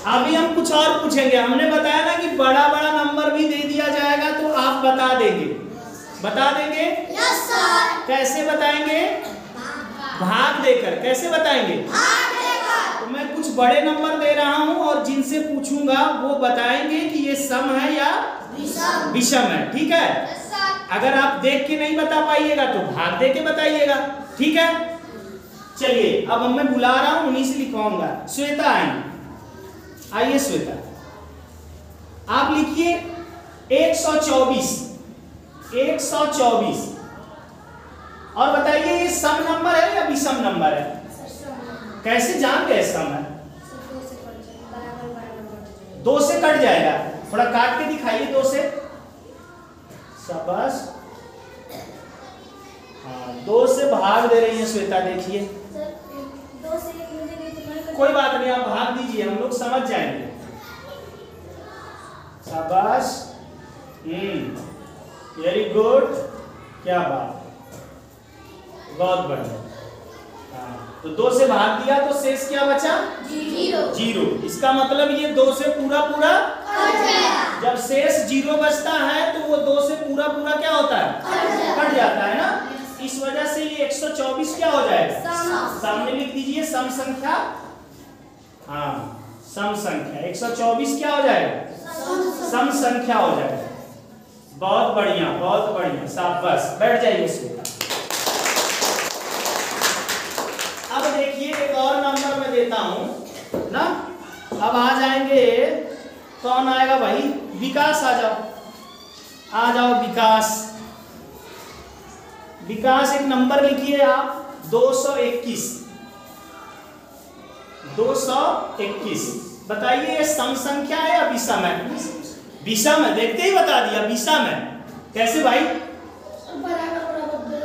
अभी हम कुछ और पूछेंगे। हमने बताया ना कि बड़ा बड़ा नंबर भी दे दिया जाएगा तो आप बता देंगे। बता देंगे? Yes sir. कैसे बताएंगे? भाग देकर। कैसे बताएंगे? भाग देकर। तो मैं कुछ बड़े नंबर दे रहा हूं और जिनसे पूछूंगा वो बताएंगे कि ये सम है या विषम है। ठीक है? Yes sir. अगर आप देख के नहीं बता पाइएगा तो भाग दे के बताइएगा। ठीक है? चलिए अब मैं बुला रहा हूं, उन्हीं से लिखवाऊंगा। श्वेता आइए श्वेता, आप लिखिए 124। 124 और बताइए ये सम नंबर है या विषम नंबर है? कैसे जान गए सम है? 2 से कट जाएगा। थोड़ा काट के दिखाइए 2 से। शाबाश। हाँ 2 से भाग दे रही है श्वेता। देखिए कोई बात नहीं, आप भाग दीजिए, हम लोग समझ जाएंगे। शाबाश। Very good. क्या बात, बहुत बढ़िया। हाँ तो 2 से भाग दिया तो शेष क्या बचा? 0। इसका मतलब ये 2 से पूरा पूरा कट गया। जब शेष 0 बचता है तो वो 2 से पूरा पूरा क्या होता है? कट जाता है ना। इस वजह से ये 124 क्या हो जाएगा? सामने लिख दीजिए सम संख्या। हाँ सम संख्या 124 क्या हो जाएगा? सम संख्या हो जाएगा। बहुत बढ़िया, बहुत बढ़िया, शाबाश। बैठ जाइए श्वेता। अब देखिए एक और नंबर मैं देता हूं ना। अब आ जाएंगे, कौन आएगा भाई? विकास आ जाओ, आ जाओ विकास। विकास एक नंबर लिखिए आप 221। 221 बताइए ये सम संख्या है या विषम है? विषम है। देखते ही बता दिया विषम है। कैसे भाई?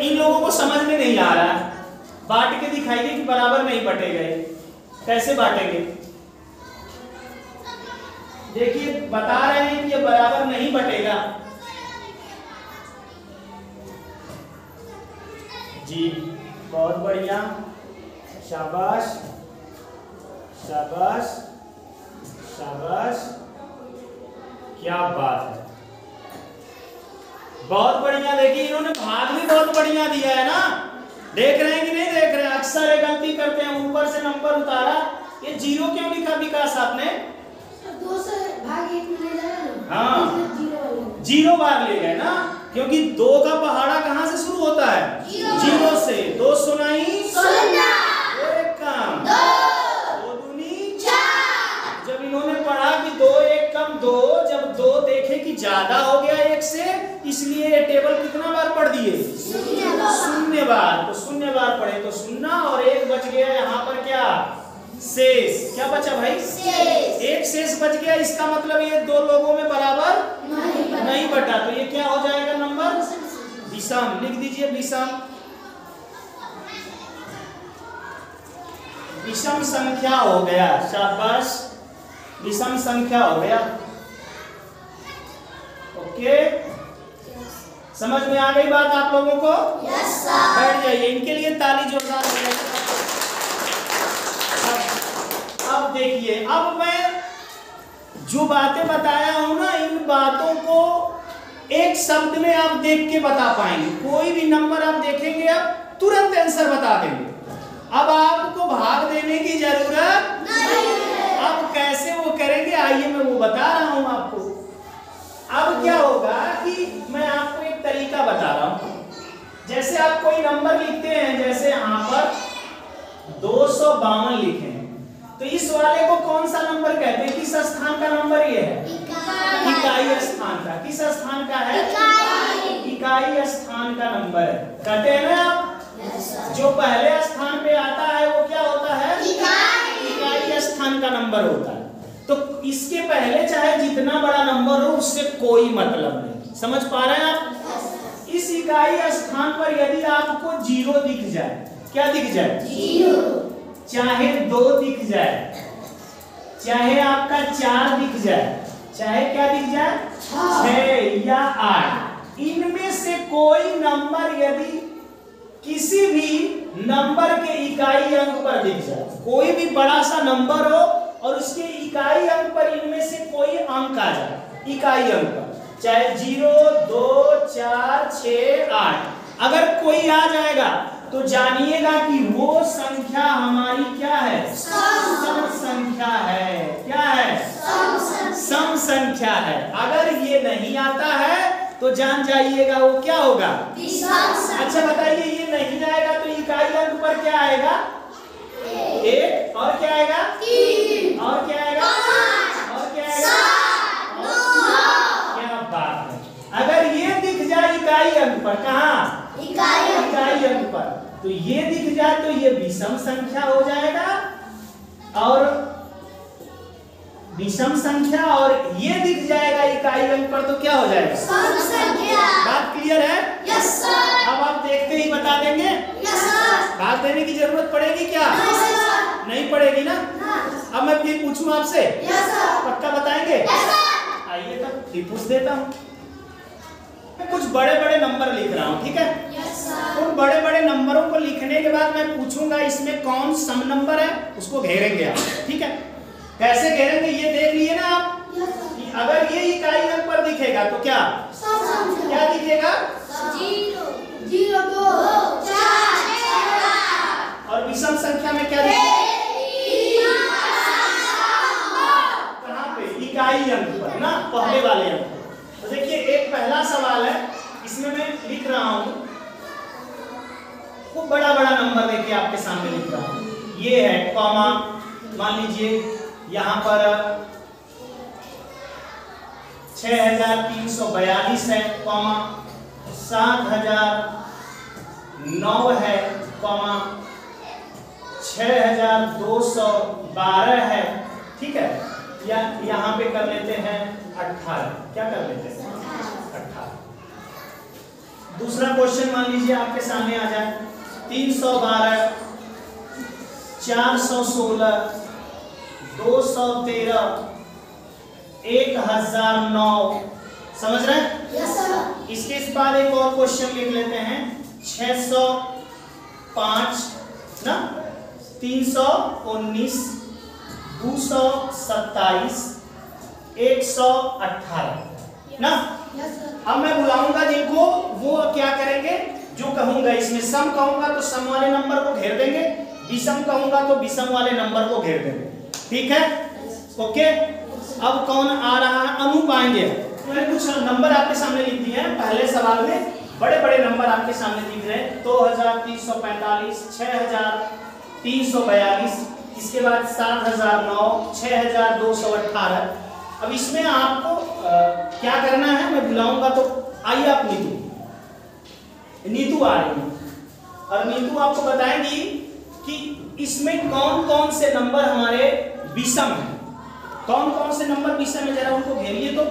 इन लोगों को समझ में नहीं आ रहा है। बांट के दिखाइए कि बराबर नहीं बटेगा। कैसे बांटेंगे? देखिए बता रहे हैं कि ये बराबर नहीं बटेगा जी। बहुत बढ़िया, शाबाश शाबाश शाबाश, क्या बात है, बहुत बढ़िया। देखिए इन्होंने भाग भी बहुत बढ़िया दिया है ना। देख रहे हैं कि नहीं देख रहे हैं? अक्सर ये गलती करते हैं, ऊपर से नंबर उतारा। ये 0 क्यों लिखा विकास आपने? 2 से भाग 1 में ले जाए ना। हाँ 0 बार ले गए ना, क्योंकि 2 का पहाड़ा कहाँ से शुरू होता है? 0 से। 2 सुनाई 1 काम 2 दूनी 4। जब इन्होंने पढ़ा कि 2 1 कम 2, जब 2 देखे कि ज्यादा हो गया 1 से, इसलिए ये टेबल कितना बार पढ़ दिए? 0 बार। तो 0 बार पढ़े तो 0 और 1 बच गया यहाँ पर। क्या शेष? क्या बचा भाई? शेष। 1 शेष बच गया। इसका मतलब ये 2 लोगों में बराबर नहीं बटा। तो ये क्या हो जाएगा नंबर? विषम। लिख दीजिए विषम। विषम संख्या हो गया। शाबाश, विषम संख्या हो गया। ओके, समझ में आ गई बात आप लोगों को? Yes sir. बैठ जाइए, इनके लिए ताली जोरदार हो जाए। अब देखिए, अब मैं जो बातें बताया हूं ना, इन बातों को एक शब्द में आप देख के बता पाएंगे। कोई भी नंबर आप देखेंगे आप तुरंत आंसर बता देंगे। अब आपको भाग देने की जरूरत नहीं है। अब कैसे वो करेंगे आइए मैं वो बता रहा हूं आपको। अब क्या होगा कि मैं आपको एक तरीका बता रहा हूं। जैसे आप कोई नंबर लिखते हैं, जैसे यहाँ पर 252 लिखे हैं, तो इस वाले को कौन सा नंबर कहते हैं? किस स्थान का नंबर ये है? इकाई स्थान का। किस स्थान का है? इकाई स्थान का नंबर है। कहते हैं ना आप? जो पहले स्थान पे आता है वो क्या होता है? इकाई स्थान का नंबर होता है। तो इसके पहले चाहे जितना बड़ा नंबर हो उससे कोई मतलब नहीं। समझ पा रहे हैं आप? इस इकाई स्थान पर यदि आपको 0 दिख जाए, क्या दिख जाए? 0। चाहे 2 दिख जाए, चाहे आपका 4 दिख जाए, चाहे क्या दिख जाए? 6 या 8, इनमें से कोई नंबर यदि किसी भी नंबर के इकाई अंक पर दिख जाए, कोई भी बड़ा सा नंबर हो और उसके इकाई अंक पर इनमें से कोई अंक आ जाए, इकाई अंक पर, चाहे 0, 2, 4, 6, 8, अगर कोई आ जाएगा तो जानिएगा कि वो संख्या हमारी क्या है, सम संख्या है। क्या है? सम संख्या है। अगर ये नहीं आता है तो जान जाइएगा वो क्या होगा, अच्छा बताइए, ये नहीं आएगा तो इकाई अंक पर क्या आएगा, 1, और क्या आएगा, 3, और क्या आएगा, 5, और क्या आएगा, 7, 9। क्या बात है। अगर ये दिख जाए इकाई अंक पर, कहाँ, इकाई अंक पर, तो ये दिख जाए तो ये विषम संख्या हो जाएगा, और विषम संख्या, और ये दिख जाएगा इकाई अंक पर तो क्या हो जाएगा, सम संख्या। बात क्लियर है? Yes sir. अब आप देखते ही बता देंगे, यस सर। भाग देने की जरूरत पड़ेगी क्या? नहीं पड़ेगी ना। अब मैं फिर पूछूं आपसे, यस सर। पक्का बताएंगे? Yes sir. आइए तब फिर पूछ देता हूँ। मैं कुछ बड़े बड़े नंबर लिख रहा हूँ, ठीक है? Yes sir. उन बड़े बड़े नंबरों को लिखने के बाद मैं पूछूंगा इसमें कौन सम नंबर है, उसको घेरेंगे आप, ठीक है? कैसे घेरेंगे ये देख लिए ना आप, कि अगर ये इकाई अंक पर दिखेगा तो क्या, क्या दिखेगा, 0, 0, 2, 4, 6, और विषम संख्या में क्या दिखेगा, कहाँ पे, इकाई अंक पर ना, पहले वाले अंक पर। तो देखिए एक पहला सवाल है, इसमें मैं लिख रहा हूँ, खूब बड़ा बड़ा नंबर देखिए आपके सामने लिख रहा हूँ, ये है कॉमा, मान लीजिए यहाँ पर 6342 है, कॉमा 7009 है, कॉमा 6212 है, ठीक है? या यहाँ पे कर लेते हैं 18, क्या कर लेते हैं 18। दूसरा क्वेश्चन मान लीजिए आपके सामने आ जाए, 312, 416, 213, 1009, समझ रहे हैं? Yes sir. इसके बाद एक और क्वेश्चन लिख लेते हैं, 605 ना, 319, 227, 118 ना। Yes sir. अब मैं बुलाऊंगा जिनको, वो क्या करेंगे, जो कहूंगा इसमें सम कहूंगा तो सम वाले नंबर को घेर देंगे, विषम कहूंगा तो विषम वाले नंबर को घेर देंगे, ठीक है? ओके। अब कौन आ रहा है, अनूप आएंगे। मैंने कुछ नंबर आपके सामने लिख दिए हैं, पहले सवाल में बड़े बड़े नंबर आपके सामने दिख रहे हैं, 2345, 6342, इसके बाद 7009, 6218। अब इसमें आपको क्या करना है, मैं बुलाऊंगा तो आइए आप नीतू आ रही है, और नीतू आपको बताएंगी कि इसमें कौन कौन से नंबर हमारे विषम है, कौन कौन से नंबर विषम है, जरा उनको घेरिए तो।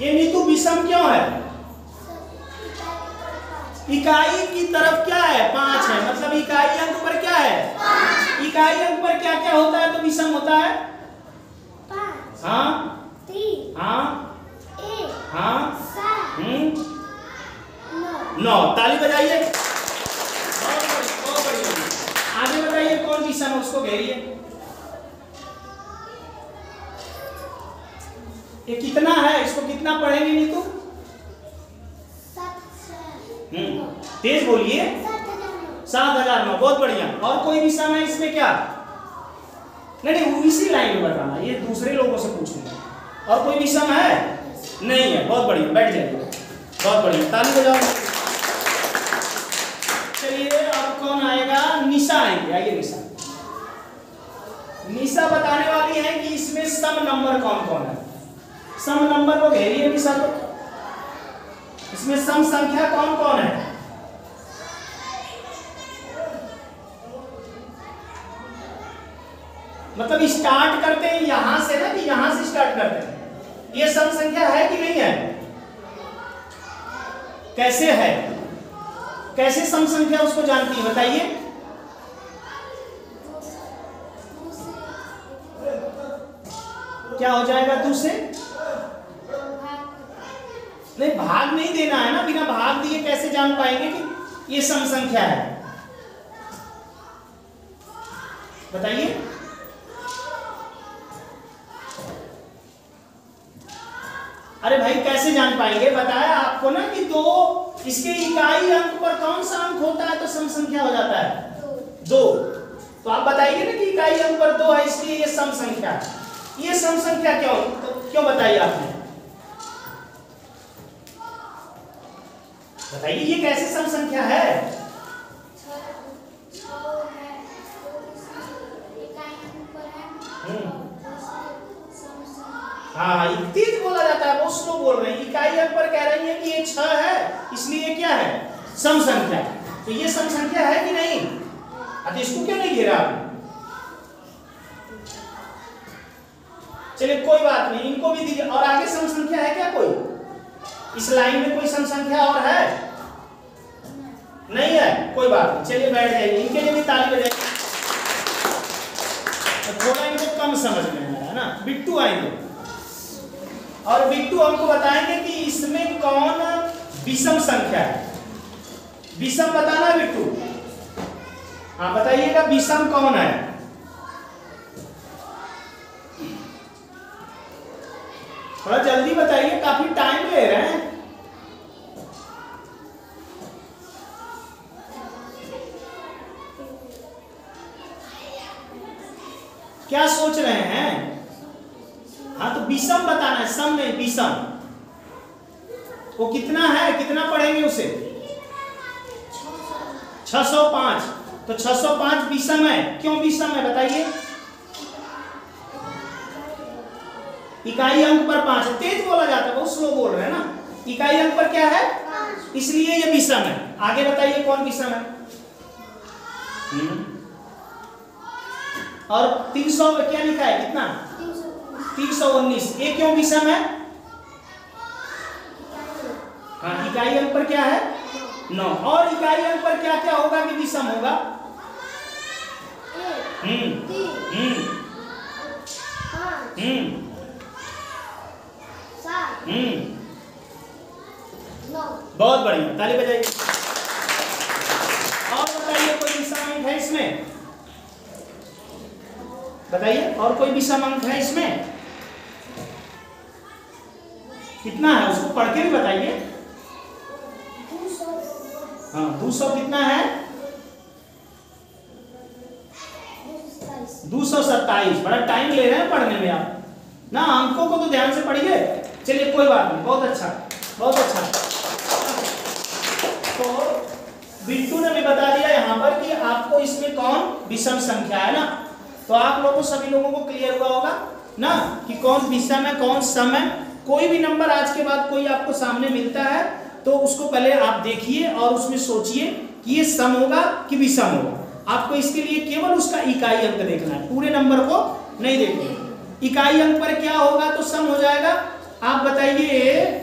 ये नीतू विषम क्यों है, इकाई की तरफ क्या है, 5 है, मतलब इकाई अंक पर क्या है, 5। इकाई अंक पर क्या क्या होता है तो विषम होता है, 5, हाँ 3, हाँ 1, हाँ 7, 9। ताली बजाइए, बहुत बढ़िया। आगे बताइए कौन विषम है, उसको घेरिए। ये कितना है, इसको कितना पढ़ेंगे नीतू, 7, तेज बोलिए, 7009, बहुत बढ़िया। और कोई विषम है इसमें क्या, नहीं वो इसी लाइन में बताना, ये दूसरे लोगों से पूछूंगा। और कोई विषम है, नहीं है, बहुत बढ़िया, बैठ जाइए, बहुत बढ़िया, ताली बजाओ। चलिए अब कौन आएगा, निशा आएंगे, आइए निशा। निशा बताने वाली है कि इसमें सम नंबर कौन कौन है, सम नंबर को घेरिए निशा को, इसमें सम संख्या कौन कौन है, मतलब स्टार्ट करते हैं यहां से ना, कि यहां से स्टार्ट करते हैं, ये सम संख्या है कि नहीं है, कैसे है, कैसे सम संख्या उसको जानती है बताइए। क्या हो जाएगा, दूसरे नहीं, भाग नहीं देना है ना, बिना भाग दिए कैसे जान पाएंगे कि ये सम संख्या है, बताइए। अरे भाई कैसे जान पाएंगे, बताया आपको ना कि दो, इसके इकाई अंक पर कौन सा अंक होता है तो सम संख्या हो जाता है 2। तो आप बताइए ना कि इकाई अंक पर 2 है इसलिए ये सम संख्या है। ये सम संख्या क्यों, तो क्यों बताइए आपने, बताइए ये कैसे सम संख्या है। हाँ तेज बोला जाता है, बहुत स्लो बोल रहे हैं। इकाई अंक पर कह रही है कि ये 6 है इसलिए क्या है, सम संख्या। तो ये सम संख्या है कि नहीं, तो इसको क्यों नहीं घेरा आपने। चलिए कोई बात नहीं, इनको भी दीजिए। और आगे सम संख्या है क्या कोई, इस लाइन में कोई सम संख्या और है, नहीं है, कोई बात नहीं। चलिए बैठ जाइए, इनके लिए भी ताली बजाइए। थोड़ा इनको कम समझ में आया है ना। बिट्टू आएंगे और बिट्टू हमको बताएंगे कि इसमें कौन विषम संख्या है। विषम बताना बिट्टू, हाँ बताइएगा विषम कौन है। थोड़ा जल्दी बताइए, काफी टाइम ले रहे हैं। क्या सोच रहे हैं, हाँ तो विषम बताना है, सम नहीं विषम। वो कितना है, कितना पढ़ेंगे उसे, 605। तो 605 विषम है, क्यों विषम है बताइए। इकाई अंक पर 5, तेज बोला जाता है, बहुत स्लो बोल रहे हैं ना। इकाई अंक पर क्या है, इसलिए ये विषम है। आगे बताइए कौन विषम है। और 300 क्या लिखा है, कितना 319, ये क्यों विषम है। हाँ इकाई अंक पर क्या है 9। और इकाई अंक पर क्या क्या होगा कि विषम होगा। 9। बहुत बढ़िया, ताली बजाइए। और बताइए कोई विषम अंक है इसमें, बताइए और कोई विषम अंक है इसमें, कितना है उसको पढ़ के भी बताइए। 200। हाँ 200 कितना है, 227। बड़ा टाइम ले रहे हैं पढ़ने में आप ना, अंकों को तो ध्यान से पढ़िए। चलिए कोई बात नहीं, बहुत अच्छा बहुत अच्छा। तो बिट्टू ने भी बता दिया यहाँ पर कि आपको इसमें कौन विषम संख्या है ना। तो आप लोगों सभी लोगों को क्लियर हुआ होगा ना कि कौन विषम है कौन सम है। कोई भी नंबर आज के बाद कोई आपको सामने मिलता है तो उसको पहले आप देखिए और उसमें सोचिए कि ये सम होगा कि विषम होगा। आपको इसके लिए केवल उसका इकाई अंक देखना है, पूरे नंबर को नहीं देखना। इकाई अंक पर क्या होगा तो सम हो जाएगा। आप बताइए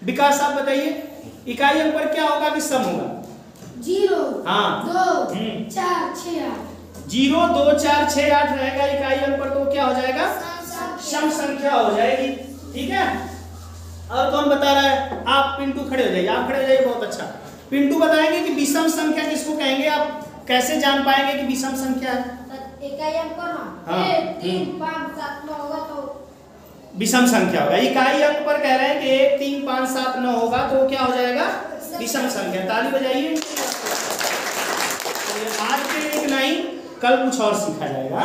विकास, आप बताइए इकाई अंक पर क्या होगा कि सम होगा। 0 हाँ 2 4 6 8। 0 2 4 6 8 रहेगा इकाई अंक पर, तो क्या हो जाएगा सम संख्या हो जाएगी। ठीक है, और कौन बता रहा है, आप पिंटू खड़े हो जाइए, आप खड़े हो जाइए, बहुत अच्छा। पिंटू बताएंगे कि विषम संख्या किसको कहेंगे, आप कैसे जान पाएंगे कि विषम संख्या है। इकाई अंक पर ना 1 3 5 7 9 होगा तो विषम संख्या होगा। इकाई अंक पर कह रहे हैं कि 1 3 5 7 9 होगा तो क्या हो जाएगा विषम संख्या। ताली बजाइए। आज के एक नहीं, कल कुछ और सीखा जाएगा।